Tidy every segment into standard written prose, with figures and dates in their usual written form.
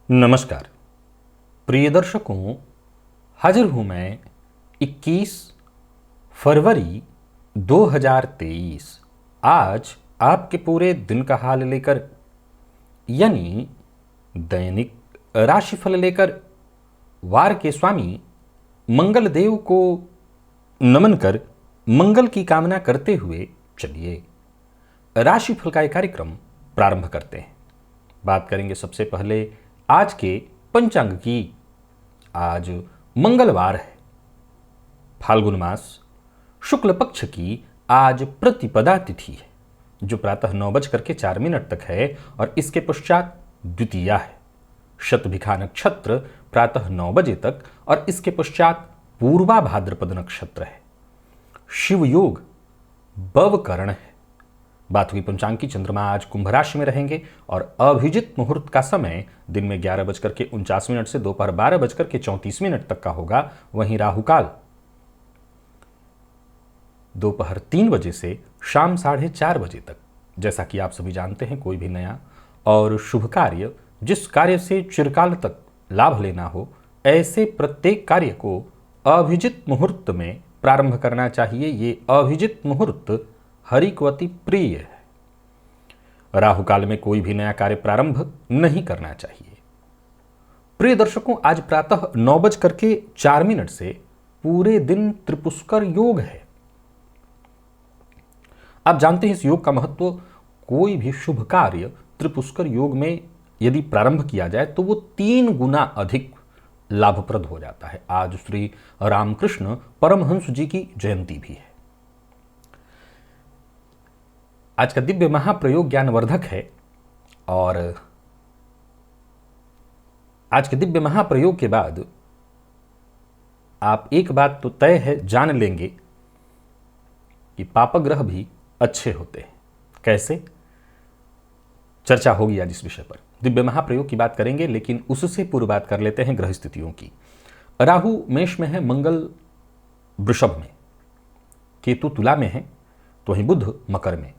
नमस्कार प्रिय दर्शकों, हाजिर हूँ मैं 21 फरवरी 2023 आज आपके पूरे दिन का हाल लेकर, यानी दैनिक राशिफल लेकर वार के स्वामी मंगल देव को नमन कर मंगल की कामना करते हुए चलिए राशिफल का एक कार्यक्रम प्रारंभ करते हैं। बात करेंगे सबसे पहले आज के पंचांग की। आज मंगलवार है, फाल्गुन मास शुक्ल पक्ष की आज प्रतिपदा तिथि है, जो प्रातः 9:04 तक है और इसके पश्चात द्वितीया है। शतभिखा नक्षत्र प्रातः 9 बजे तक और इसके पश्चात पूर्वा भाद्रपद नक्षत्र है। शिव योग बवकरण है। बात हुई पंचांग की। चंद्रमा आज कुंभ राशि में रहेंगे और अभिजित मुहूर्त का समय दिन में 11:49 से दोपहर 12:34 तक का होगा। वहीं राहुकाल दोपहर 3 बजे से शाम 4:30 बजे तक। जैसा कि आप सभी जानते हैं, कोई भी नया और शुभ कार्य, जिस कार्य से चिरकाल तक लाभ लेना हो, ऐसे प्रत्येक कार्य को अभिजित मुहूर्त में प्रारंभ करना चाहिए। ये अभिजित मुहूर्त हरिकवती प्रिय है। राहु काल में कोई भी नया कार्य प्रारंभ नहीं करना चाहिए। प्रिय दर्शकों, आज प्रातः 9:04 से पूरे दिन त्रिपुष्कर योग है। आप जानते हैं इस योग का महत्व। कोई भी शुभ कार्य त्रिपुष्कर योग में यदि प्रारंभ किया जाए तो वो 3 गुना अधिक लाभप्रद हो जाता है। आज श्री रामकृष्ण परमहंस जी की जयंती भी है। आज का दिव्य महाप्रयोग ज्ञानवर्धक है और आज के दिव्य महाप्रयोग के बाद आप एक बात तो तय है जान लेंगे कि पापग्रह भी अच्छे होते हैं। कैसे? चर्चा होगी आज इस विषय पर। दिव्य महाप्रयोग की बात करेंगे, लेकिन उससे पूर्व बात कर लेते हैं ग्रह स्थितियों की। राहु मेष में है, मंगल वृषभ में, केतु तुला में है, तो वहीं बुध मकर में।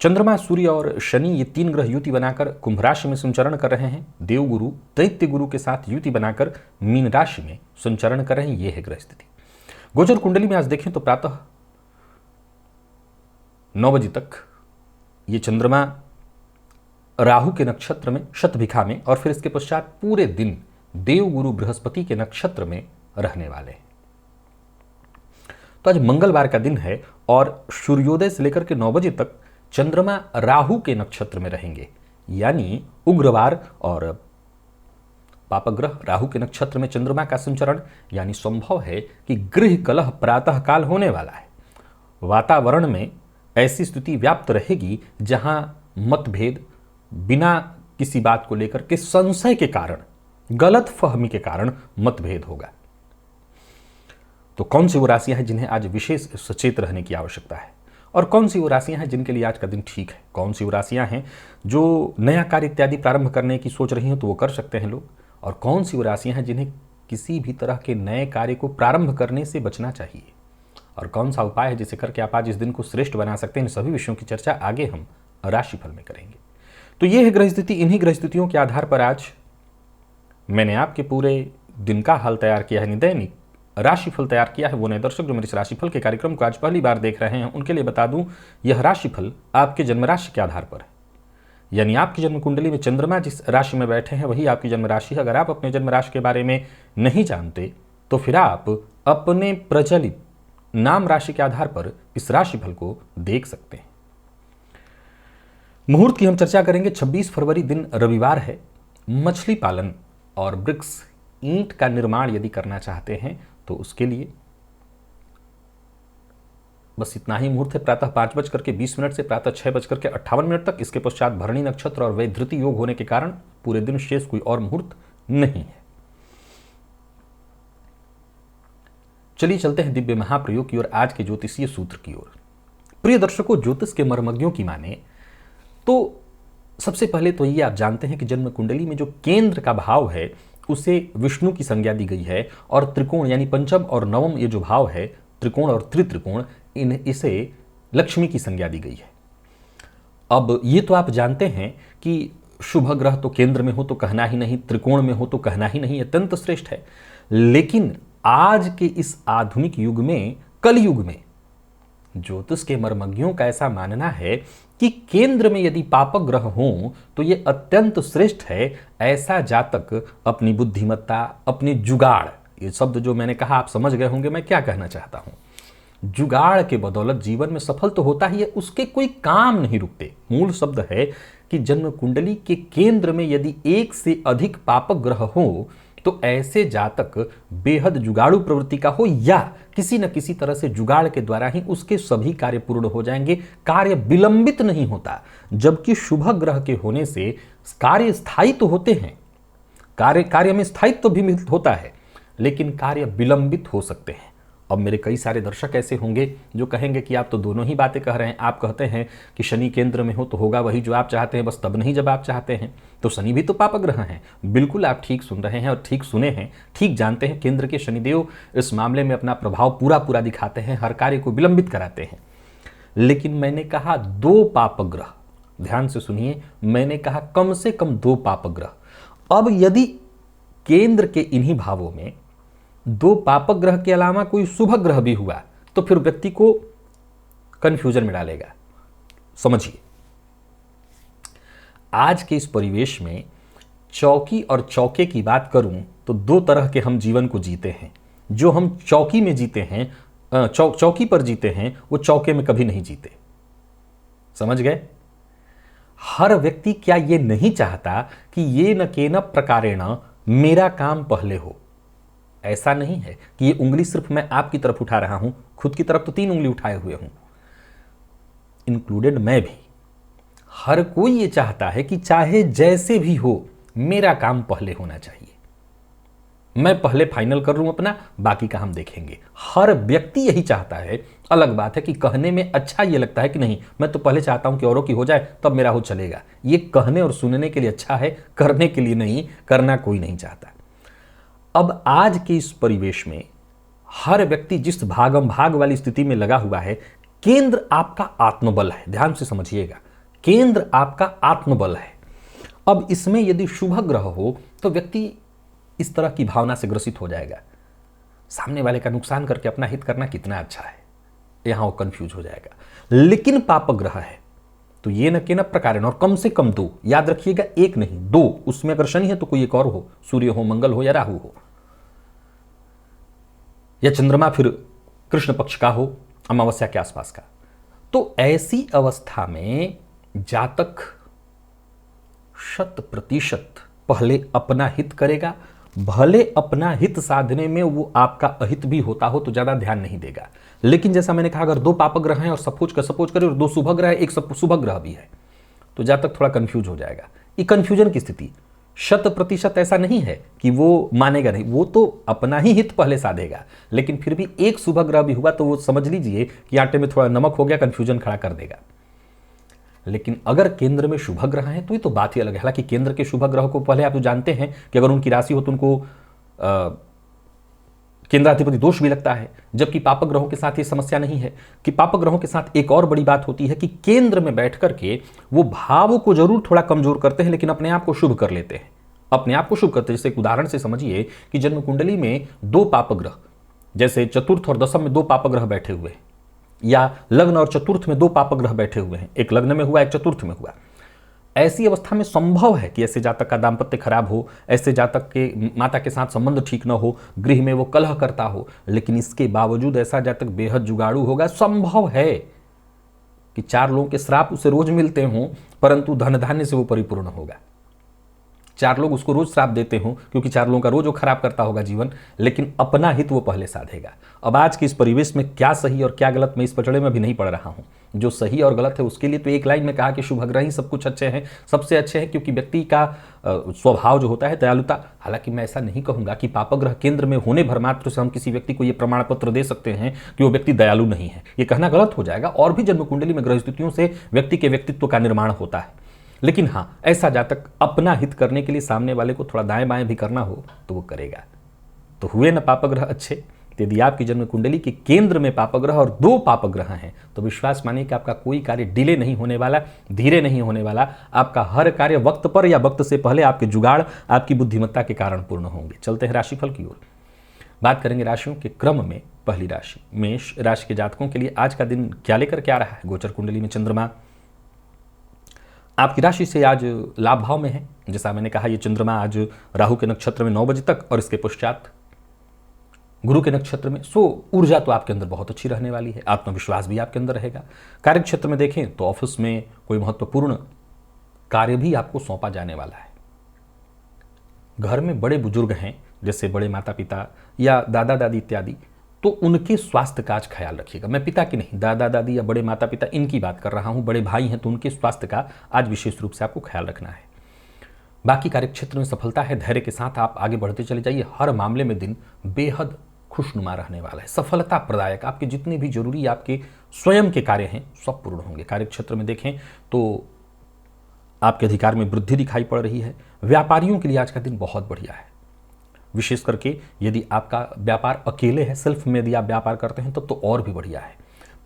चंद्रमा, सूर्य और शनि, ये 3 ग्रह युति बनाकर कुंभ राशि में संचरण कर रहे हैं। देवगुरु दैत्य गुरु के साथ युति बनाकर मीन राशि में संचरण कर रहे हैं। यह है ग्रह स्थिति। गोचर कुंडली में आज देखें तो प्रातः 9 बजे तक ये चंद्रमा राहु के नक्षत्र में, शतभिखा में, और फिर इसके पश्चात पूरे दिन देवगुरु बृहस्पति के नक्षत्र में रहने वाले हैं। तो आज मंगलवार का दिन है और सूर्योदय से लेकर के 9 बजे तक चंद्रमा राहु के नक्षत्र में रहेंगे, यानी उग्रवार और पापग्रह राहु के नक्षत्र में चंद्रमा का संचरण, यानी संभव है कि गृह कलह प्रातः काल होने वाला है। वातावरण में ऐसी स्थिति व्याप्त रहेगी जहां मतभेद, बिना किसी बात को लेकर के संशय के कारण, गलत फहमी के कारण मतभेद होगा। तो कौन सी वो राशियां हैं जिन्हें आज विशेष सचेत रहने की आवश्यकता है, और कौन सी वो राशियां हैं जिनके लिए आज का दिन ठीक है? कौन सी वो राशियां हैं जो नया कार्य इत्यादि प्रारंभ करने की सोच रही हैं तो वो कर सकते हैं लोग, और कौन सी वो राशियां हैं जिन्हें किसी भी तरह के नए कार्य को प्रारंभ करने से बचना चाहिए, और कौन सा उपाय है जिसे करके आप आज इस दिन को श्रेष्ठ बना सकते हैं? इन सभी विषयों की चर्चा आगे हम राशिफल में करेंगे। तो ये है ग्रह स्थिति। इन्हीं ग्रह स्थितियों के आधार पर आज मैंने आपके पूरे दिन का हाल तैयार किया है, दैनिक राशिफल तैयार किया है। वो नए दर्शक जो मेरे इस राशिफल के कार्यक्रम को आज पहली बार देख रहे हैं, उनके लिए बता दूं, यह राशिफल आपके जन्म राशि के आधार पर है। यानी आपकी जन्म कुंडली में चंद्रमा जिस राशि में बैठे हैं वही आपकी जन्म राशि है। अगर आप अपने जन्म राशि के बारे में नहीं जानते तो फिर आप अपने प्रचलित नाम राशि के आधार पर इस राशिफल को देख सकते हैं। मुहूर्त की हम चर्चा करेंगे। 26 फरवरी दिन रविवार है। मछली पालन और ब्रिक्स ईंट का निर्माण यदि करना चाहते हैं तो उसके लिए बस इतना ही मुहूर्त है। प्रातः 5:20 से प्रातः 6:58 तक। इसके पश्चात भरणी नक्षत्र और वैधृति योग होने के कारण पूरे दिन शेष कोई और मुहूर्त नहीं है। चलिए चलते हैं दिव्य महाप्रयोग की ओर, आज के ज्योतिषीय सूत्र की ओर। प्रिय दर्शकों, ज्योतिष के मर्मज्ञों की माने तो सबसे पहले तो ये आप जानते हैं कि जन्म कुंडली में जो केंद्र का भाव है उसे विष्णु की संज्ञा दी गई है, और त्रिकोण यानी पंचम और नवम ये जो भाव है, त्रिकोण और त्रित्रिकोण, इसे लक्ष्मी की संज्ञा दी गई है। अब ये तो आप जानते हैं कि शुभ ग्रह तो केंद्र में हो तो कहना ही नहीं, त्रिकोण में हो तो कहना ही नहीं, अत्यंत श्रेष्ठ है। लेकिन आज के इस आधुनिक युग में, कल युग में, ज्योतिष के मर्मज्ञों का ऐसा मानना है कि केंद्र में यदि पापक ग्रह हों तो ये अत्यंत श्रेष्ठ है। ऐसा जातक अपनी बुद्धिमत्ता, अपनी जुगाड़, ये शब्द जो मैंने कहा आप समझ गए होंगे मैं क्या कहना चाहता हूं, जुगाड़ के बदौलत जीवन में सफल तो होता ही है, उसके कोई काम नहीं रुकते। मूल शब्द है कि जन्म कुंडली के केंद्र में यदि एक से अधिक पापक ग्रह हो तो ऐसे जातक बेहद जुगाड़ू प्रवृत्ति का हो या किसी न किसी तरह से जुगाड़ के द्वारा ही उसके सभी कार्य पूर्ण हो जाएंगे, कार्य विलंबित नहीं होता। जबकि शुभ ग्रह के होने से कार्य स्थायी तो होते हैं, कार्य में स्थायित्व भी होता है, लेकिन कार्य विलंबित हो सकते हैं। अब मेरे कई सारे दर्शक ऐसे होंगे जो कहेंगे कि आप तो दोनों ही बातें कह रहे हैं। आप कहते हैं कि शनि केंद्र में हो तो होगा वही जो आप चाहते हैं, बस तब नहीं जब आप चाहते हैं। तो शनि भी तो पापक ग्रह हैं। बिल्कुल आप ठीक सुन रहे हैं और ठीक सुने हैं, ठीक जानते हैं। केंद्र के शनिदेव इस मामले में अपना प्रभाव पूरा दिखाते हैं, हर कार्य को विलंबित कराते हैं। लेकिन मैंने कहा 2 पापक ग्रह, ध्यान से सुनिए, मैंने कहा कम से कम 2 पापक ग्रह। अब यदि केंद्र के इन्हीं भावों में 2 पापक ग्रह के अलावा कोई शुभ ग्रह भी हुआ तो फिर व्यक्ति को कंफ्यूजन में डालेगा। समझिए, आज के इस परिवेश में चौकी और चौके की बात करूं तो 2 तरह के हम जीवन को जीते हैं। जो हम चौकी में जीते हैं, चौकी पर जीते हैं, वो चौके में कभी नहीं जीते। समझ गए? हर व्यक्ति क्या ये नहीं चाहता कि ये न केन प्रकारेण मेरा काम पहले हो? ऐसा नहीं है कि ये उंगली सिर्फ मैं आपकी तरफ उठा रहा हूं, खुद की तरफ तो 3 उंगली उठाए हुए हूं, इंक्लूडेड मैं भी। हर कोई ये चाहता है कि चाहे जैसे भी हो मेरा काम पहले होना चाहिए, मैं पहले फाइनल कर लूं अपना, बाकी का हम देखेंगे। हर व्यक्ति यही चाहता है। अलग बात है कि कहने में अच्छा ये लगता है कि नहीं, मैं तो पहले चाहता हूं कि औरों की हो जाए तब मेरा हो चलेगा। ये कहने और सुनने के लिए अच्छा है, करने के लिए नहीं, करना कोई नहीं चाहता। अब आज के इस परिवेश में हर व्यक्ति जिस भागम भाग वाली स्थिति में लगा हुआ है, केंद्र आपका आत्मबल है। ध्यान से समझिएगा, केंद्र आपका आत्मबल है। अब इसमें यदि शुभ ग्रह हो तो व्यक्ति इस तरह की भावना से ग्रसित हो जाएगा, सामने वाले का नुकसान करके अपना हित करना कितना अच्छा है, यहां वो कंफ्यूज हो जाएगा। लेकिन पापक ग्रह है तो ये न केन प्रकार, और कम से कम 2, याद रखिएगा, 1 नहीं 2। उसमें अगर शनि है तो कोई एक और हो, सूर्य हो, मंगल हो या राहु हो, या चंद्रमा फिर कृष्ण पक्ष का हो, अमावस्या के आसपास का। तो ऐसी अवस्था में जातक 100% पहले अपना हित करेगा। भले अपना हित साधने में वो आपका अहित भी होता हो तो ज्यादा ध्यान नहीं देगा। लेकिन जैसा मैंने कहा, अगर 2 पापक ग्रह हैं और सपोज करें और 2 शुभ ग्रह है, एक शुभ ग्रह भी है, तो जातक थोड़ा कंफ्यूज हो जाएगा। ये कंफ्यूजन की स्थिति 100% ऐसा नहीं है कि वो मानेगा नहीं, वो तो अपना ही हित पहले साधेगा। लेकिन फिर भी एक शुभ ग्रह भी हुआ तो वो समझ लीजिए कि आटे में थोड़ा नमक हो गया, कंफ्यूजन खड़ा कर देगा। लेकिन अगर केंद्र में शुभ ग्रह हैं तो ये तो बात ही अलग है। हालांकि केंद्र के शुभ ग्रह को पहले आप तो जानते हैं कि अगर उनकी राशि हो तो उनको केंद्राधिपति दोष भी लगता है, जबकि पापक ग्रहों के साथ ये समस्या नहीं है। कि पापक ग्रहों के साथ एक और बड़ी बात होती है कि केंद्र में बैठ करके वो भाव को जरूर थोड़ा कमजोर करते हैं, लेकिन अपने आप को शुभ कर लेते हैं, अपने आप को शुभ करते हैं। जैसे एक उदाहरण से समझिए कि जन्म कुंडली में 2 पापक ग्रह, जैसे चतुर्थ और दशम में 2 पापक ग्रह बैठे हुए हैं, या लग्न और चतुर्थ में 2 पापक ग्रह बैठे हुए हैं, एक लग्न में हुआ एक चतुर्थ में हुआ। ऐसी अवस्था में संभव है कि ऐसे जातक का दाम्पत्य खराब हो, ऐसे जातक के माता के साथ संबंध ठीक न हो, गृह में वो कलह करता हो। लेकिन इसके बावजूद ऐसा जातक बेहद जुगाड़ू होगा। संभव है कि 4 लोगों के श्राप उसे रोज मिलते हों, परंतु धन धान्य से वो परिपूर्ण होगा। 4 लोग उसको रोज श्राप देते हों क्योंकि 4 लोगों का रोज वो खराब करता होगा जीवन, लेकिन अपना हित वो पहले साधेगा। अब आज के इस परिवेश में क्या सही और क्या गलत, मैं इस पचड़े में भी नहीं पड़ रहा हूं। जो सही और गलत है उसके लिए तो एक लाइन में कहा कि शुभ ग्रह ही सब कुछ अच्छे हैं, सबसे अच्छे हैं, क्योंकि व्यक्ति का स्वभाव जो होता है दयालुता। हालांकि मैं ऐसा नहीं कहूंगा कि पापक ग्रह केंद्र में होने भर मात्र से हम किसी व्यक्ति को यह प्रमाण पत्र दे सकते हैं कि वो व्यक्ति दयालु नहीं है। ये कहना गलत हो जाएगा। और भी जन्म कुंडली में ग्रह स्थितियों से व्यक्ति के व्यक्तित्व का निर्माण होता है। लेकिन हाँ, ऐसा जातक अपना हित करने के लिए सामने वाले को थोड़ा दाएं बाएं भी करना हो तो वो करेगा। तो हुए ना पापक ग्रह अच्छे, तो यदि आपकी जन्म कुंडली के केंद्र में पापग्रह और 2 पापग्रह हैं तो विश्वास मानिए कि आपका कोई कार्य डिले नहीं होने वाला, धीरे नहीं होने वाला। आपका हर कार्य वक्त पर या वक्त से पहले आपके जुगाड़, आपकी बुद्धिमत्ता के कारण पूर्ण होंगे। चलते हैं राशिफल की ओर। बात करेंगे राशियों के क्रम में। पहली राशि मेष राशि के जातकों के लिए आज का दिन क्या लेकर के आ रहा है। गोचर कुंडली में चंद्रमा आपकी राशि से आज लाभ भाव में है। जैसा मैंने कहा, ये चंद्रमा आज राहु के नक्षत्र में 9 बजे तक और इसके पश्चात गुरु के नक्षत्र में। सो ऊर्जा तो आपके अंदर बहुत अच्छी रहने वाली है, आत्मविश्वास भी आपके अंदर रहेगा। कार्य क्षेत्र में देखें तो ऑफिस में कोई महत्वपूर्ण कार्य भी आपको सौंपा जाने वाला है। घर में बड़े बुजुर्ग हैं, जैसे बड़े माता पिता या दादा दादी इत्यादि, तो उनके स्वास्थ्य का आज ख्याल रखिएगा। मैं पिता की नहीं, दादा दादी या बड़े माता पिता इनकी बात कर रहा हूं। बड़े भाई हैं तो उनके स्वास्थ्य का आज विशेष रूप से आपको ख्याल रखना है। बाकी कार्यक्षेत्र में सफलता है, धैर्य के साथ आप आगे बढ़ते चले जाइए। हर मामले में दिन बेहद खुशनुमा रहने वाला है, सफलता प्रदायक। आपके जितने भी जरूरी आपके स्वयं के कार्य हैं सब पूर्ण होंगे। कार्यक्षेत्र में देखें तो आपके अधिकार में वृद्धि दिखाई पड़ रही है। व्यापारियों के लिए आज का दिन बहुत बढ़िया है, विशेष करके यदि आपका व्यापार अकेले है, सेल्फ में यदि आप व्यापार करते हैं तब तो और भी बढ़िया है।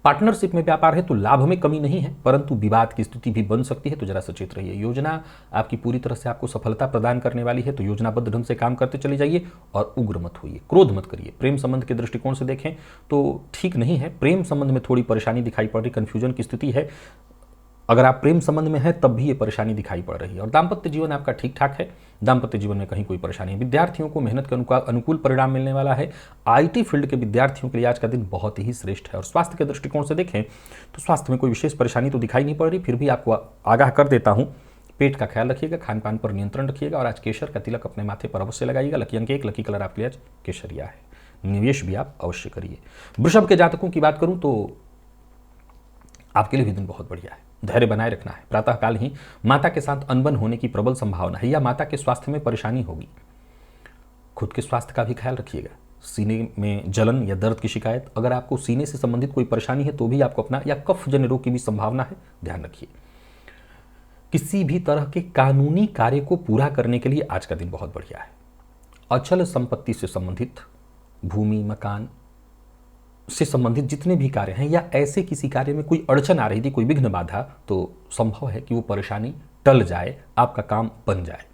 पार्टनरशिप में व्यापार है तो लाभ में कमी नहीं है, परंतु विवाद की स्थिति भी बन सकती है, तो जरा सचेत रहिए। योजना आपकी पूरी तरह से आपको सफलता प्रदान करने वाली है, तो योजनाबद्ध ढंग से काम करते चले जाइए और उग्र मत होइए, क्रोध मत करिए। प्रेम संबंध के दृष्टिकोण से देखें तो ठीक नहीं है, प्रेम संबंध में थोड़ी परेशानी दिखाई पड़ रही, कंफ्यूजन की स्थिति है। अगर आप प्रेम संबंध में हैं तब भी ये परेशानी दिखाई पड़ रही है। और दाम्पत्य जीवन आपका ठीक ठाक है, दाम्पत्य जीवन में कहीं कोई परेशानी है। विद्यार्थियों को मेहनत के अनुकूल परिणाम मिलने वाला है। आईटी फील्ड के विद्यार्थियों के लिए आज का दिन बहुत ही श्रेष्ठ है। और स्वास्थ्य के दृष्टिकोण से देखें तो स्वास्थ्य में कोई विशेष परेशानी तो दिखाई नहीं पड़ रही, फिर भी आपको आगाह कर देता हूं, पेट का ख्याल रखिएगा, खान पान पर नियंत्रण रखिएगा और आज केसर का तिलक अपने माथे पर अवश्य लगाइएगा। लकी अंक 1, लकी कलर आपके लिए आज केसरिया है। निवेश भी आप अवश्य करिए। वृषभ के जातकों की बात करूं तो आपके लिए भी दिन बहुत बढ़िया है, धैर्य बनाए रखना है। प्रातःकाल ही माता के साथ अनबन होने की प्रबल संभावना है या माता के स्वास्थ्य में परेशानी होगी। खुद के स्वास्थ्य का भी ख्याल रखिएगा। सीने में जलन या दर्द की शिकायत, अगर आपको सीने से संबंधित कोई परेशानी है तो भी आपको अपना, या कफ जन्य रोग की भी संभावना है, ध्यान रखिए। किसी भी तरह के कानूनी कार्य को पूरा करने के लिए आज का दिन बहुत बढ़िया है। अचल संपत्ति से संबंधित, भूमि मकान से संबंधित जितने भी कार्य हैं या ऐसे किसी कार्य में कोई अड़चन आ रही थी, कोई विघ्न बाधा, तो संभव है कि वो परेशानी टल जाए, आपका काम बन जाए।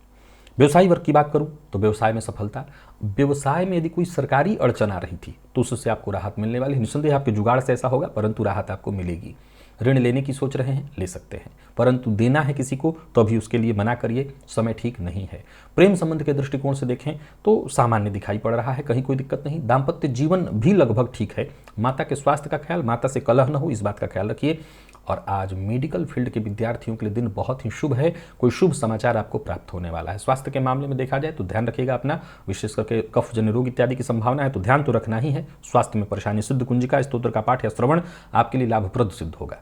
व्यवसायी वर्ग की बात करूं तो व्यवसाय में सफलता। व्यवसाय में यदि कोई सरकारी अड़चन आ रही थी तो उससे आपको राहत मिलने वाली है। निस्संदेह आपके जुगाड़ से ऐसा होगा, परंतु राहत आपको मिलेगी। ऋण लेने की सोच रहे हैं, ले सकते हैं, परंतु देना है किसी को तो अभी उसके लिए मना करिए, समय ठीक नहीं है। प्रेम संबंध के दृष्टिकोण से देखें तो सामान्य दिखाई पड़ रहा है, कहीं कोई दिक्कत नहीं। दाम्पत्य जीवन भी लगभग ठीक है। माता के स्वास्थ्य का ख्याल, माता से कलह न हो, इस बात का ख्याल रखिए। और आज मेडिकल फील्ड के विद्यार्थियों के लिए दिन बहुत ही शुभ है, कोई शुभ समाचार आपको प्राप्त होने वाला है। स्वास्थ्य के मामले में देखा जाए तो ध्यान रखिएगा अपना, विशेष करके कफ जन्य रोग इत्यादि की संभावना है तो ध्यान तो रखना ही है। स्वास्थ्य में परेशानी, सिद्ध कुंजिका स्तोत्र का पाठ या श्रवण आपके लिए लाभप्रद सिद्ध होगा।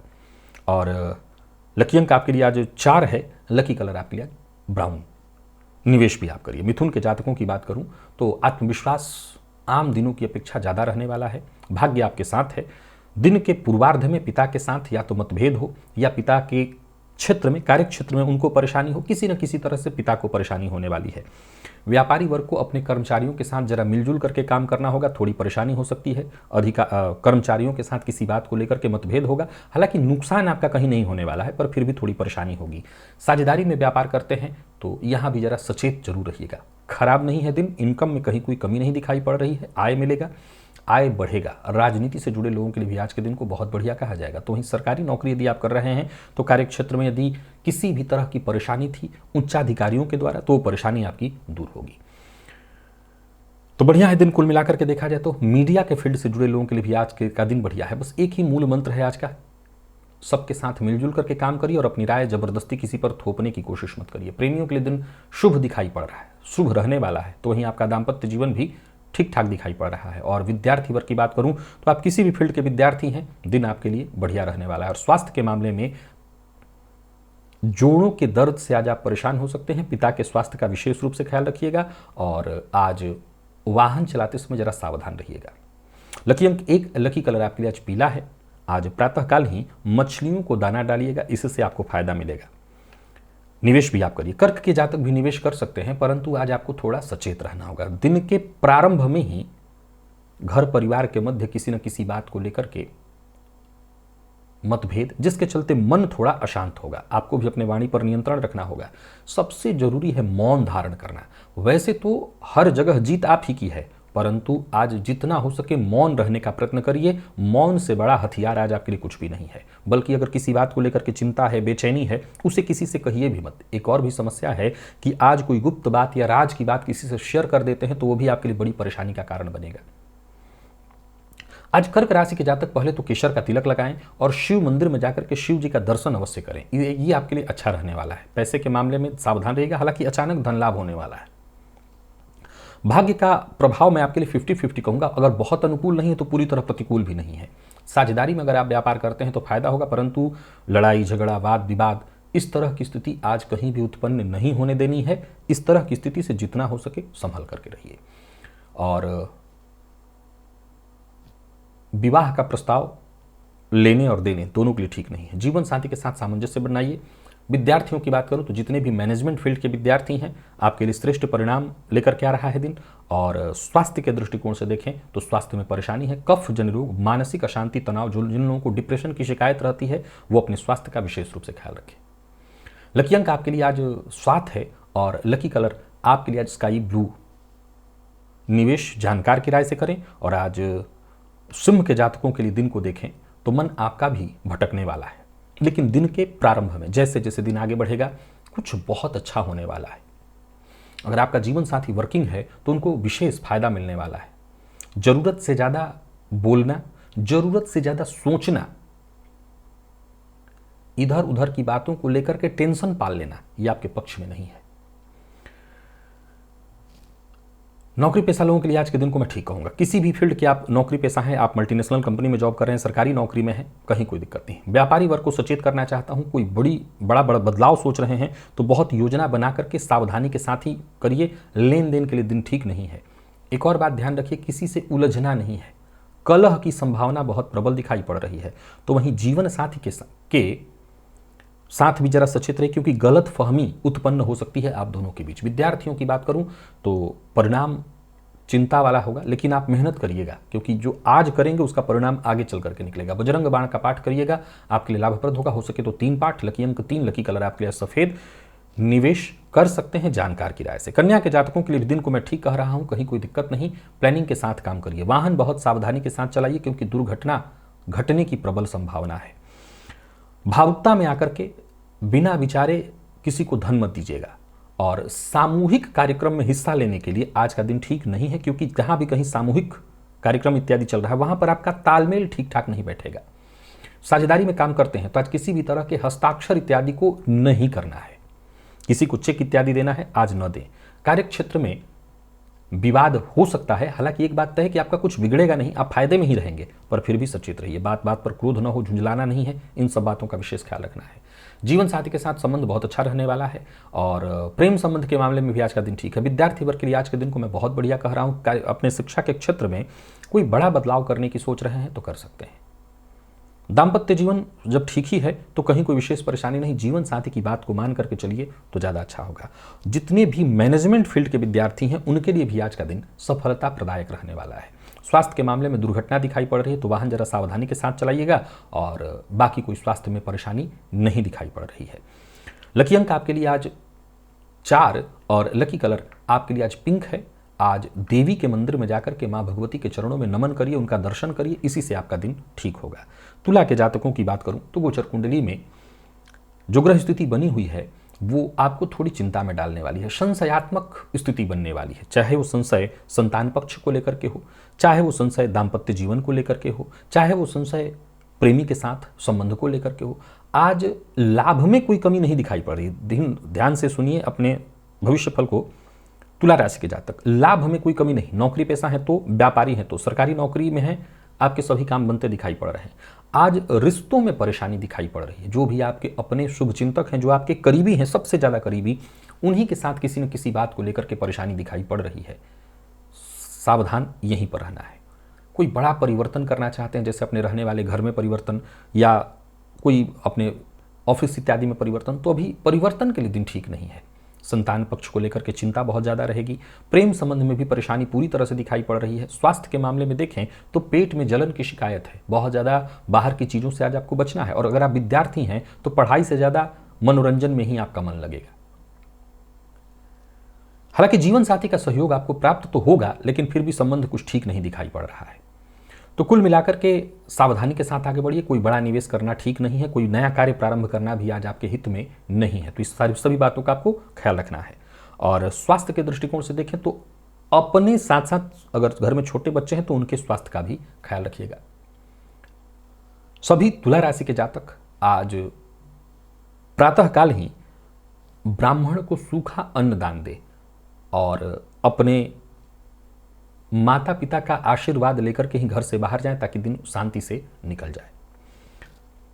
और लकी अंक आपके लिए आज 4 है, लकी कलर आपके लिए ब्राउन। निवेश भी आप करिए। मिथुन के जातकों की बात करूं तो आत्मविश्वास आम दिनों की अपेक्षा ज़्यादा रहने वाला है। भाग्य आपके साथ है। दिन के पूर्वार्ध में पिता के साथ या तो मतभेद हो या पिता के क्षेत्र में, कार्य क्षेत्र में उनको परेशानी हो, किसी न किसी तरह से पिता को परेशानी होने वाली है। व्यापारी वर्ग को अपने कर्मचारियों के साथ जरा मिलजुल करके काम करना होगा, थोड़ी परेशानी हो सकती है। कर्मचारियों के साथ किसी बात को लेकर के मतभेद होगा, हालांकि नुकसान आपका कहीं नहीं होने वाला है, पर फिर भी थोड़ी परेशानी होगी। साझेदारी में व्यापार करते हैं तो यहाँ भी जरा सचेत जरूर रहिएगा। खराब नहीं है दिन, इनकम में कहीं कोई कमी नहीं दिखाई पड़ रही है, आय मिलेगा, आय बढ़ेगा। राजनीति से जुड़े लोगों के लिए भी आज के दिन को बहुत बढ़िया कहा जाएगा। तो वहीं सरकारी नौकरी यदि आप कर रहे हैं तो कार्य क्षेत्र में यदि किसी भी तरह की परेशानी थी उच्चाधिकारियों के द्वारा तो परेशानी आपकी दूर होगी। तो बढ़िया है दिन कुल मिलाकर के देखा जाए तो। मीडिया के फील्ड से जुड़े लोगों के लिए भी आज का दिन बढ़िया है। बस एक ही मूल मंत्र है आज का, सबके साथ मिलजुल करके काम करिए और अपनी राय जबरदस्ती किसी पर थोपने की कोशिश मत करिए। प्रेमियों के लिए दिन शुभ दिखाई पड़ रहा है, शुभ रहने वाला है। तो वहीं आपका दाम्पत्य जीवन भी ठीक ठाक दिखाई पड़ रहा है। और विद्यार्थी वर्ग की बात करूं तो आप किसी भी फील्ड के विद्यार्थी हैं, दिन आपके लिए बढ़िया रहने वाला है। और स्वास्थ्य के मामले में जोड़ों के दर्द से आज आप परेशान हो सकते हैं, पिता के स्वास्थ्य का विशेष रूप से ख्याल रखिएगा। और आज वाहन चलाते समय जरा सावधान रहिएगा। लकी अंक 1, लकी कलर आपके लिए आज पीला है। आज प्रातःकाल ही मछलियों को दाना डालिएगा, इससे आपको फायदा मिलेगा। निवेश भी आप करिए। कर्क के जातक भी निवेश कर सकते हैं, परंतु आज आपको थोड़ा सचेत रहना होगा। दिन के प्रारंभ में ही घर परिवार के मध्य किसी न किसी बात को लेकर के मतभेद, जिसके चलते मन थोड़ा अशांत होगा। आपको भी अपने वाणी पर नियंत्रण रखना होगा। सबसे जरूरी है मौन धारण करना। वैसे तो हर जगह जीत आप ही की है, परंतु आज जितना हो सके मौन रहने का प्रयत्न करिए। मौन से बड़ा हथियार आज आपके लिए कुछ भी नहीं है। बल्कि अगर किसी बात को लेकर के चिंता है, बेचैनी है, उसे किसी से कहिए भी मत। एक और भी समस्या है कि आज कोई गुप्त बात या राज की बात किसी से शेयर कर देते हैं तो वो भी आपके लिए बड़ी परेशानी का कारण बनेगा। आज कर्क राशि के जातक पहले तो केशर का तिलक लगाएं और शिव मंदिर में जाकर के शिव जी का दर्शन अवश्य करें। ये आपके लिए अच्छा रहने वाला है। पैसे के मामले में सावधान रहिएगा, हालांकि अचानक धन लाभ होने वाला है। भाग्य का प्रभाव मैं आपके लिए 50-50 कहूंगा। अगर बहुत अनुकूल नहीं है तो पूरी तरह प्रतिकूल भी नहीं है। साझेदारी में अगर आप व्यापार करते हैं तो फायदा होगा, परंतु लड़ाई झगड़ा वाद विवाद इस तरह की स्थिति आज कहीं भी उत्पन्न नहीं होने देनी है। इस तरह की स्थिति से जितना हो सके संभल करके रहिए। और विवाह का प्रस्ताव लेने और देने दोनों के लिए ठीक नहीं है। जीवन साथी के साथ सामंजस्य बनाइए। विद्यार्थियों की बात करूं तो जितने भी मैनेजमेंट फील्ड के विद्यार्थी हैं आपके लिए श्रेष्ठ परिणाम लेकर के आ रहा है दिन। और स्वास्थ्य के दृष्टिकोण से देखें तो स्वास्थ्य में परेशानी है। कफ जन रोग, मानसिक अशांति, तनाव, जिन लोगों को डिप्रेशन की शिकायत रहती है वो अपने स्वास्थ्य का विशेष रूप से ख्याल रखें। लकी अंक आपके लिए आज 7 है और लकी कलर आपके लिए आज स्काई ब्लू। निवेश जानकार की राय से करें। और आज सिंह के जातकों के लिए दिन को देखें तो मन आपका भी भटकने वाला है, लेकिन दिन के प्रारंभ में जैसे जैसे दिन आगे बढ़ेगा कुछ बहुत अच्छा होने वाला है। अगर आपका जीवन साथी वर्किंग है तो उनको विशेष फायदा मिलने वाला है। जरूरत से ज्यादा बोलना, जरूरत से ज्यादा सोचना, इधर उधर की बातों को लेकर के टेंशन पाल लेना, यह आपके पक्ष में नहीं है। नौकरी पेशा लोगों के लिए आज के दिन को मैं ठीक कहूंगा। किसी भी फील्ड के आप नौकरी पेशा हैं, आप मल्टीनेशनल कंपनी में जॉब कर रहे हैं, सरकारी नौकरी में हैं, कहीं कोई दिक्कत नहीं। व्यापारी वर्ग को सचेत करना चाहता हूं, कोई बड़ा बदलाव सोच रहे हैं तो बहुत योजना बना करके सावधानी के साथ ही करिए। लेन देन के लिए दिन ठीक नहीं है। एक और बात ध्यान रखिए, किसी से उलझना नहीं है। कलह की संभावना बहुत प्रबल दिखाई पड़ रही है। तो वहीं जीवन साथी के साथ भी जरा सचेत रहे, क्योंकि गलत फहमी उत्पन्न हो सकती है आप दोनों के बीच। विद्यार्थियों की बात करूं तो परिणाम चिंता वाला होगा, लेकिन आप मेहनत करिएगा, क्योंकि जो आज करेंगे उसका परिणाम आगे चल करके निकलेगा। बजरंग बाण का पाठ करिएगा, आपके लिए लाभप्रद होगा। हो सके तो 3 पाठ। लकी अंक 3, लकी कलर आपके लिए सफेद। निवेश कर सकते हैं जानकार की राय से। कन्या के जातकों के लिए दिन को मैं ठीक कह रहा हूं, कहीं कोई दिक्कत नहीं। प्लानिंग के साथ काम करिए। वाहन बहुत सावधानी के साथ चलाइए, क्योंकि दुर्घटना घटने की प्रबल संभावना है। भावुकता में आकर के बिना विचारे किसी को धन मत दीजिएगा। और सामूहिक कार्यक्रम में हिस्सा लेने के लिए आज का दिन ठीक नहीं है, क्योंकि जहां भी कहीं सामूहिक कार्यक्रम इत्यादि चल रहा है वहां पर आपका तालमेल ठीक ठाक नहीं बैठेगा। साझेदारी में काम करते हैं तो आज किसी भी तरह के हस्ताक्षर इत्यादि को नहीं करना है। किसी को चेक इत्यादि देना है आज न दें। कार्य क्षेत्र में विवाद हो सकता है, हालांकि एक बात तय है कि आपका कुछ बिगड़ेगा नहीं, आप फायदे में ही रहेंगे, पर फिर भी सचेत रहिए। बात बात पर क्रोध न हो, झुंझलाना नहीं है, इन सब बातों का विशेष ख्याल रखना है। जीवन साथी के साथ संबंध बहुत अच्छा रहने वाला है। और प्रेम संबंध के मामले में भी आज का दिन ठीक है। विद्यार्थी वर्ग के लिए आज के दिन को मैं बहुत बढ़िया कह रहा हूं। अपने शिक्षा के क्षेत्र में कोई बड़ा बदलाव करने की सोच रहे हैं तो कर सकते हैं। दाम्पत्य जीवन जब ठीक ही है तो कहीं कोई विशेष परेशानी नहीं। जीवन साथी की बात को मान करके चलिए तो ज़्यादा अच्छा होगा। जितने भी मैनेजमेंट फील्ड के विद्यार्थी हैं उनके लिए भी आज का दिन सफलता प्रदायक रहने वाला है। स्वास्थ्य के मामले में दुर्घटना दिखाई पड़ रही है तो वाहन जरा सावधानी के साथ चलाइएगा। और बाकी कोई स्वास्थ्य में परेशानी नहीं दिखाई पड़ रही है। लकी अंक आपके लिए आज 4 और लकी कलर आपके लिए आज पिंक है। आज देवी के मंदिर में जाकर के मां भगवती के चरणों में नमन करिए, उनका दर्शन करिए, इसी से आपका दिन ठीक होगा। तुला के जातकों की बात करूं तो गोचर कुंडली में जो ग्रह स्थिति बनी हुई है वो आपको थोड़ी चिंता में डालने वाली है। संशयात्मक स्थिति बनने वाली है। चाहे वो संशय संतान पक्ष को लेकर के हो, चाहे वो संशय दाम्पत्य जीवन को लेकर के हो, चाहे वो संशय प्रेमी के साथ संबंध को लेकर के हो। आज लाभ में कोई कमी नहीं दिखाई पड़ रही। ध्यान से सुनिए अपने भविष्य फल को। तुला राशि के जातक, लाभ में कोई कमी नहीं। नौकरी पेशा है तो, व्यापारी है तो, सरकारी नौकरी में है, आपके सभी काम बनते दिखाई पड़ रहे हैं। आज रिश्तों में परेशानी दिखाई पड़ रही है। जो भी आपके अपने शुभचिंतक हैं, जो आपके करीबी हैं, सबसे ज़्यादा करीबी, उन्हीं के साथ किसी न किसी बात को लेकर के परेशानी दिखाई पड़ रही है। सावधान यहीं पर रहना है। कोई बड़ा परिवर्तन करना चाहते हैं, जैसे अपने रहने वाले घर में परिवर्तन या कोई अपने ऑफिस इत्यादि में परिवर्तन, तो अभी परिवर्तन के लिए दिन ठीक नहीं है। संतान पक्ष को लेकर के चिंता बहुत ज़्यादा रहेगी। प्रेम संबंध में भी परेशानी पूरी तरह से दिखाई पड़ रही है। स्वास्थ्य के मामले में देखें तो पेट में जलन की शिकायत है। बहुत ज़्यादा बाहर की चीज़ों से आज आपको बचना है, और अगर आप विद्यार्थी हैं तो पढ़ाई से ज़्यादा मनोरंजन में ही आपका मन लगेगा। हालांकि जीवन साथी का सहयोग आपको प्राप्त तो होगा, लेकिन फिर भी संबंध कुछ ठीक नहीं दिखाई पड़ रहा है। तो कुल मिलाकर के सावधानी के साथ आगे बढ़िए। कोई बड़ा निवेश करना ठीक नहीं है, कोई नया कार्य प्रारंभ करना भी आज आपके हित में नहीं है। तो इस सारी सभी बातों का आपको ख्याल रखना है। और स्वास्थ्य के दृष्टिकोण से देखें तो अपने साथ साथ अगर घर में छोटे बच्चे हैं तो उनके स्वास्थ्य का भी ख्याल रखिएगा। सभी तुला राशि के जातक आज प्रातःकाल ही ब्राह्मण को सूखा अन्न दान दे और अपने माता पिता का आशीर्वाद लेकर के ही घर से बाहर जाएं, ताकि दिन शांति से निकल जाए।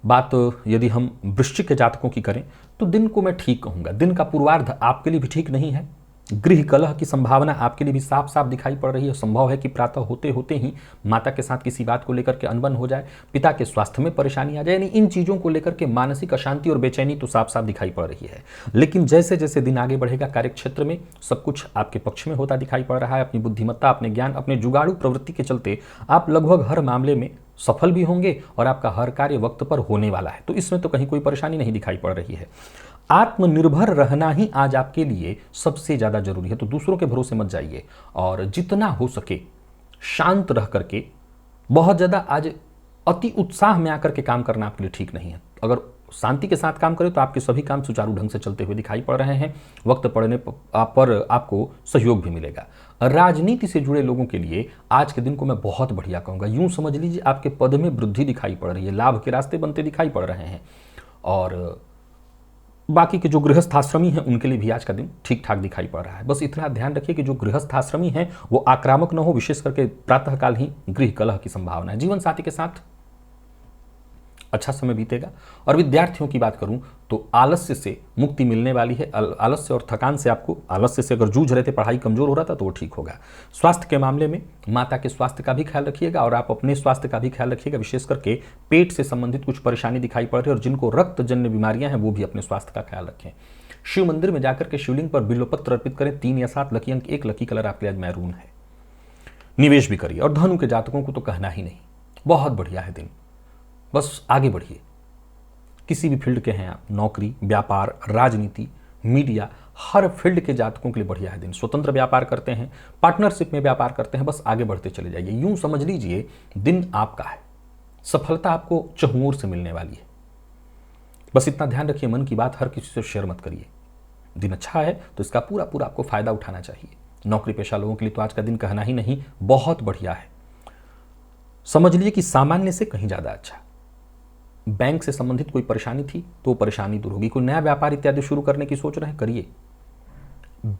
बात यदि हम वृश्चिक के जातकों की करें तो दिन को मैं ठीक कहूंगा। दिन का पूर्वार्ध आपके लिए भी ठीक नहीं है। गृह कलह की संभावना आपके लिए भी साफ साफ दिखाई पड़ रही है। संभव है कि प्रातः होते होते ही माता के साथ किसी बात को लेकर के अनबन हो जाए, पिता के स्वास्थ्य में परेशानी आ जाए। यानी इन चीज़ों को लेकर के मानसिक अशांति और बेचैनी तो साफ साफ दिखाई पड़ रही है। लेकिन जैसे जैसे दिन आगे बढ़ेगा, कार्यक्षेत्र में सब कुछ आपके पक्ष में होता दिखाई पड़ रहा है। अपनी बुद्धिमत्ता, अपने ज्ञान, अपने जुगाड़ू प्रवृत्ति के चलते आप लगभग हर मामले में सफल भी होंगे और आपका हर कार्य वक्त पर होने वाला है। तो इसमें तो कहीं कोई परेशानी नहीं दिखाई पड़ रही है। आत्मनिर्भर रहना ही आज आपके लिए सबसे ज्यादा जरूरी है। तो दूसरों के भरोसे मत जाइए और जितना हो सके शांत रह करके, बहुत ज्यादा आज अति उत्साह में आकर के काम करना आपके लिए ठीक नहीं है। अगर शांति के साथ काम करें तो आपके सभी काम सुचारू ढंग से चलते हुए दिखाई पड़ रहे हैं। वक्त पड़ने पर आपको सहयोग भी मिलेगा। राजनीति से जुड़े लोगों के लिए आज के दिन को मैं बहुत बढ़िया कहूंगा। यूं समझ लीजिए आपके पद में वृद्धि दिखाई पड़ रही है, लाभ के रास्ते बनते दिखाई पड़ रहे हैं। और बाकी के जो गृहस्थाश्रमी हैं उनके लिए भी आज का दिन ठीक ठाक दिखाई पड़ रहा है। बस इतना ध्यान रखिए कि जो गृहस्थाश्रमी हैं वो आक्रामक न हो, विशेष करके प्रातःकाल ही गृह कलह की संभावना है। जीवन साथी के साथ अच्छा समय बीतेगा। और विद्यार्थियों की बात करूं तो आलस्य से मुक्ति मिलने वाली है। आलस्य और थकान से आपको, आलस्य से अगर जूझ रहे थे, पढ़ाई कमजोर हो रहा था, तो वो ठीक होगा। स्वास्थ्य के मामले में माता के स्वास्थ्य का भी ख्याल रखिएगा और आप अपने स्वास्थ्य का भी ख्याल रखिएगा। विशेष करके पेट से संबंधित कुछ परेशानी दिखाई पड़ रही है और जिनको रक्तजन्य बीमारियां हैं वो भी अपने स्वास्थ्य का ख्याल रखें। शिव मंदिर में जाकर के शिवलिंग पर बिल्वपत्र अर्पित करें। 3 या 7 लकी अंक, 1 लकी कलर आपके लिए आज मैरून है। निवेश भी करिए। और धनु के जातकों को तो कहना ही नहीं, बहुत बढ़िया है दिन। बस आगे बढ़िए। किसी भी फील्ड के हैं आप, नौकरी, व्यापार, राजनीति, मीडिया, हर फील्ड के जातकों के लिए बढ़िया है दिन। स्वतंत्र व्यापार करते हैं, पार्टनरशिप में व्यापार करते हैं, बस आगे बढ़ते चले जाइए। यूं समझ लीजिए दिन आपका है। सफलता आपको चहुओर से मिलने वाली है। बस इतना ध्यान रखिए, मन की बात हर किसी से शेयर मत करिए। दिन अच्छा है तो इसका पूरा पूरा आपको फायदा उठाना चाहिए। नौकरी पेशा लोगों के लिए तो आज का दिन कहना ही नहीं, बहुत बढ़िया है। समझ लीजिए कि सामान्य से कहीं ज्यादा अच्छा। बैंक से संबंधित कोई परेशानी थी तो परेशानी दूर होगी। कोई नया व्यापार इत्यादि शुरू करने की सोच रहे हैं, करिए।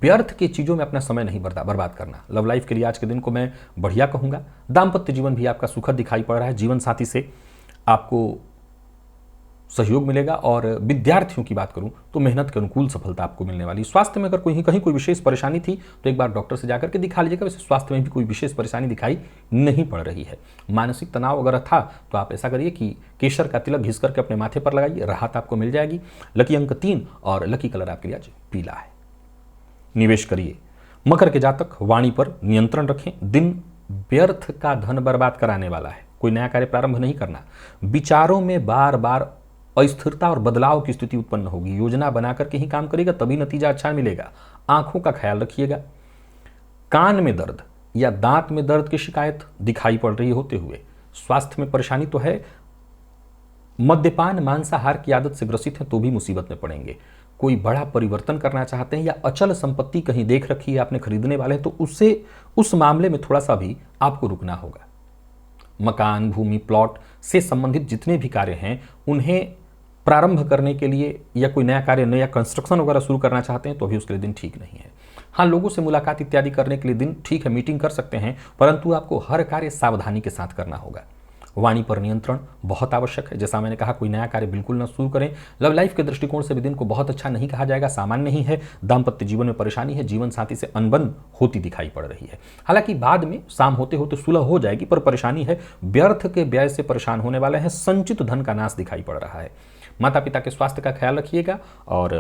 व्यर्थ की चीजों में अपना समय नहीं बर्बाद करना। लव लाइफ के लिए आज के दिन को मैं बढ़िया कहूंगा। दाम्पत्य जीवन भी आपका सुखद दिखाई पड़ रहा है। जीवन साथी से आपको सहयोग मिलेगा। और विद्यार्थियों की बात करूं तो मेहनत के अनुकूल सफलता आपको मिलने वाली। स्वास्थ्य में अगर कहीं कोई विशेष परेशानी थी तो एक बार डॉक्टर से जाकर के दिखा लीजिएगा। वैसे स्वास्थ्य में भी कोई विशेष परेशानी दिखाई नहीं पड़ रही है। मानसिक तनाव अगर था तो आप ऐसा करिए कि केसर का तिलक घिस करके अपने माथे पर लगाइए, राहत आपको मिल जाएगी। लकी अंक 3 और लकी कलर आपके लिए आज पीला है। निवेश करिए। मकर के जातक वाणी पर नियंत्रण रखें। दिन व्यर्थ का धन बर्बाद कराने वाला है। कोई नया कार्य प्रारंभ नहीं करना। विचारों में बार बार अस्थिरता और बदलाव की स्थिति उत्पन्न होगी। योजना बनाकर के ही काम करेगा तभी नतीजा अच्छा मिलेगा। आंखों का ख्याल रखिएगा। कान में दर्द या दांत में दर्द की शिकायत दिखाई पड़ रही होते हुए स्वास्थ्य में परेशानी तो है। मद्यपान, मांसाहार की आदत से ग्रसित हैं तो भी मुसीबत में पड़ेंगे। कोई बड़ा परिवर्तन करना चाहते हैं या अचल संपत्ति कहीं देख रखी है आपने, खरीदने वाले हैं, तो उससे उस मामले में थोड़ा सा भी आपको रुकना होगा। मकान, भूमि, प्लॉट से संबंधित जितने भी कार्य हैं उन्हें प्रारंभ करने के लिए या कोई नया कार्य, नया कंस्ट्रक्शन वगैरह शुरू करना चाहते हैं तो अभी उसके लिए दिन ठीक नहीं है। हाँ, लोगों से मुलाकात इत्यादि करने के लिए दिन ठीक है, मीटिंग कर सकते हैं, परंतु आपको हर कार्य सावधानी के साथ करना होगा। वाणी पर नियंत्रण बहुत आवश्यक है। जैसा मैंने कहा, कोई नया कार्य बिल्कुल न शुरू करें। लव लाइफ के दृष्टिकोण से भी दिन को बहुत अच्छा नहीं कहा जाएगा, सामान्य ही है। दाम्पत्य जीवन में परेशानी है, जीवन साथी से अनबन होती दिखाई पड़ रही है। हालांकि बाद में शाम होते होते सुलह हो जाएगी, पर परेशानी है। व्यर्थ के व्यय से परेशान होने वाले हैं। संचित धन का नाश दिखाई पड़ रहा है। माता पिता के स्वास्थ्य का ख्याल रखिएगा और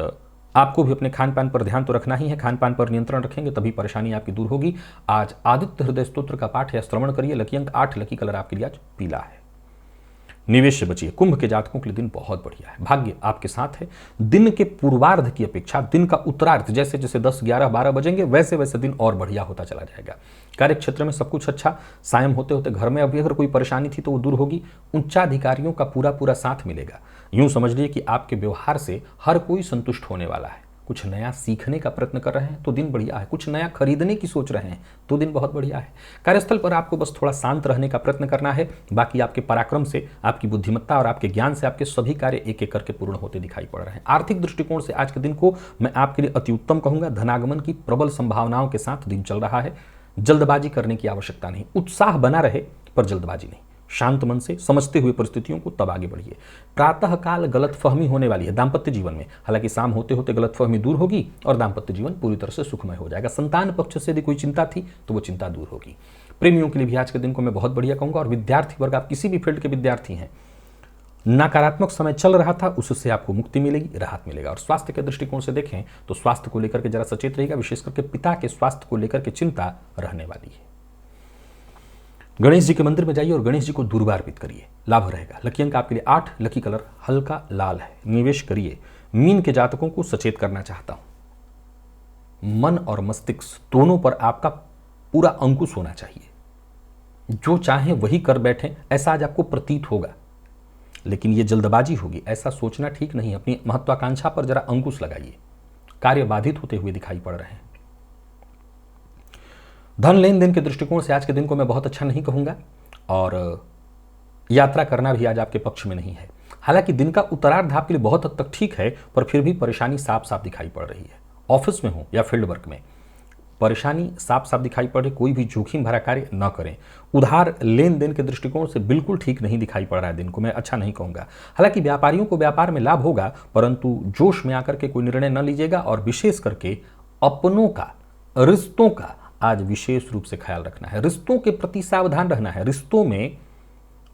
आपको भी अपने खान पान पर ध्यान तो रखना ही है, खान पान पर नियंत्रण रखेंगे तभी परेशानी आपकी दूर होगी। आज आदित्य हृदय स्तोत्र का पाठ या श्रवण करिए। लकी अंक 8, लकी कलर आपके लिए आज पीला है। निवेश से बचिए। कुंभ के जातकों के लिए दिन बहुत बढ़िया है, भाग्य आपके साथ है। दिन के पूर्वार्ध की अपेक्षा दिन का उत्तरार्ध जैसे जैसे 10, 11, 12 बजेंगे वैसे वैसे दिन और बढ़िया होता चला जाएगा। कार्य क्षेत्र में सब कुछ अच्छा। सायं होते होते घर में अभी अगर कोई परेशानी थी तो वो दूर होगी। उच्चाधिकारियों का पूरा पूरा साथ मिलेगा। यूं समझ लीजिए कि आपके व्यवहार से हर कोई संतुष्ट होने वाला है। कुछ नया सीखने का प्रयत्न कर रहे हैं तो दिन बढ़िया है। कुछ नया खरीदने की सोच रहे हैं तो दिन बहुत बढ़िया है। कार्यस्थल पर आपको बस थोड़ा शांत रहने का प्रयत्न करना है। बाकी आपके पराक्रम से, आपकी बुद्धिमत्ता और आपके ज्ञान से आपके सभी कार्य एक एक करके पूर्ण होते दिखाई पड़ रहे हैं। आर्थिक दृष्टिकोण से आज के दिन को मैं आपके लिए अति उत्तम कहूंगा। धनागमन की प्रबल संभावनाओं के साथ दिन चल रहा है। जल्दबाजी करने की आवश्यकता नहीं। उत्साह बना रहे पर जल्दबाजी नहीं। शांत मन से समझते हुए परिस्थितियों को तब आगे बढ़िए। प्रातः काल गलतफहमी होने वाली है दाम्पत्य जीवन में, हालांकि शाम होते होते गलतफहमी दूर होगी और दाम्पत्य जीवन पूरी तरह से सुखमय हो जाएगा। संतान पक्ष से यदि कोई चिंता थी तो वो चिंता दूर होगी। प्रेमियों के लिए भी आज के दिन को मैं बहुत बढ़िया कहूंगा। और विद्यार्थी वर्ग, आप किसी भी फील्ड के विद्यार्थी हैं, नकारात्मक समय चल रहा था उससे आपको मुक्ति मिलेगी, राहत मिलेगा। और स्वास्थ्य के दृष्टिकोण से देखें तो स्वास्थ्य को लेकर के जरा सचेत रहिएगा, विशेष करके पिता के स्वास्थ्य को लेकर के चिंता रहने वाली है। गणेश जी के मंदिर में जाइए और गणेश जी को दूर्वा अर्पित करिए, लाभ रहेगा। लकी अंक आपके लिए 8, लकी कलर हल्का लाल है। निवेश करिए। मीन के जातकों को सचेत करना चाहता हूं, मन और मस्तिष्क दोनों पर आपका पूरा अंकुश होना चाहिए। जो चाहे वही कर बैठे ऐसा आज आपको प्रतीत होगा, लेकिन ये जल्दबाजी होगी, ऐसा सोचना ठीक नहीं। अपनी महत्वाकांक्षा पर जरा अंकुश लगाइए। कार्य बाधित होते हुए दिखाई पड़ रहे हैं। धन लेन देन के दृष्टिकोण से आज के दिन को मैं बहुत अच्छा नहीं कहूंगा और यात्रा करना भी आज आपके पक्ष में नहीं है। हालांकि दिन का उत्तरार्ध आपके लिए बहुत हद तक ठीक है, पर फिर भी परेशानी साफ साफ दिखाई पड़ रही है। ऑफिस में हो या फील्ड वर्क में परेशानी साफ साफ दिखाई पड़ रही। कोई भी जोखिम भरा कार्य न करें। उधार लेन देन के दृष्टिकोण से बिल्कुल ठीक नहीं दिखाई पड़ रहा है दिन को, मैं अच्छा नहीं कहूंगा। हालांकि व्यापारियों को व्यापार में लाभ होगा, परंतु जोश में आकर के कोई निर्णय न लीजिएगा। और विशेष करके अपनों का, रिश्तों का आज विशेष रूप से ख्याल रखना है। रिश्तों के प्रति सावधान रहना है। रिश्तों में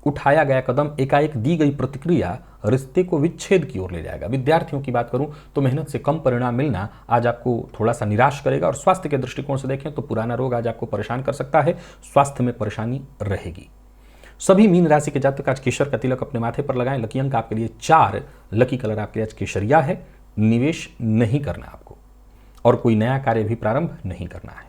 उठाया गया कदम, एकाएक दी गई प्रतिक्रिया रिश्ते को विच्छेद की ओर ले जाएगा। विद्यार्थियों की बात करूं तो मेहनत से कम परिणाम मिलना आज आपको थोड़ा सा निराश करेगा। और स्वास्थ्य के दृष्टिकोण से देखें तो पुराना रोग आज आपको परेशान कर सकता है, स्वास्थ्य में परेशानी रहेगी। सभी मीन राशि के जातक आज केशर का तिलक अपने माथे पर लगाएं। लकी अंक आपके लिए 4, लकी कलर आपके लिए आज केसरिया है। निवेश नहीं करना आपको और कोई नया कार्य भी प्रारंभ नहीं करना है।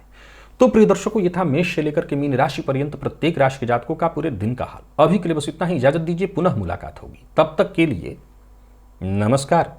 तो प्रिय दर्शकों, ये था मेष से लेकर के मीन राशि पर्यंत प्रत्येक राशि के जातकों का पूरे दिन का हाल। अभी के लिए बस इतना ही, इजाजत दीजिए, पुनः मुलाकात होगी। तब तक के लिए नमस्कार।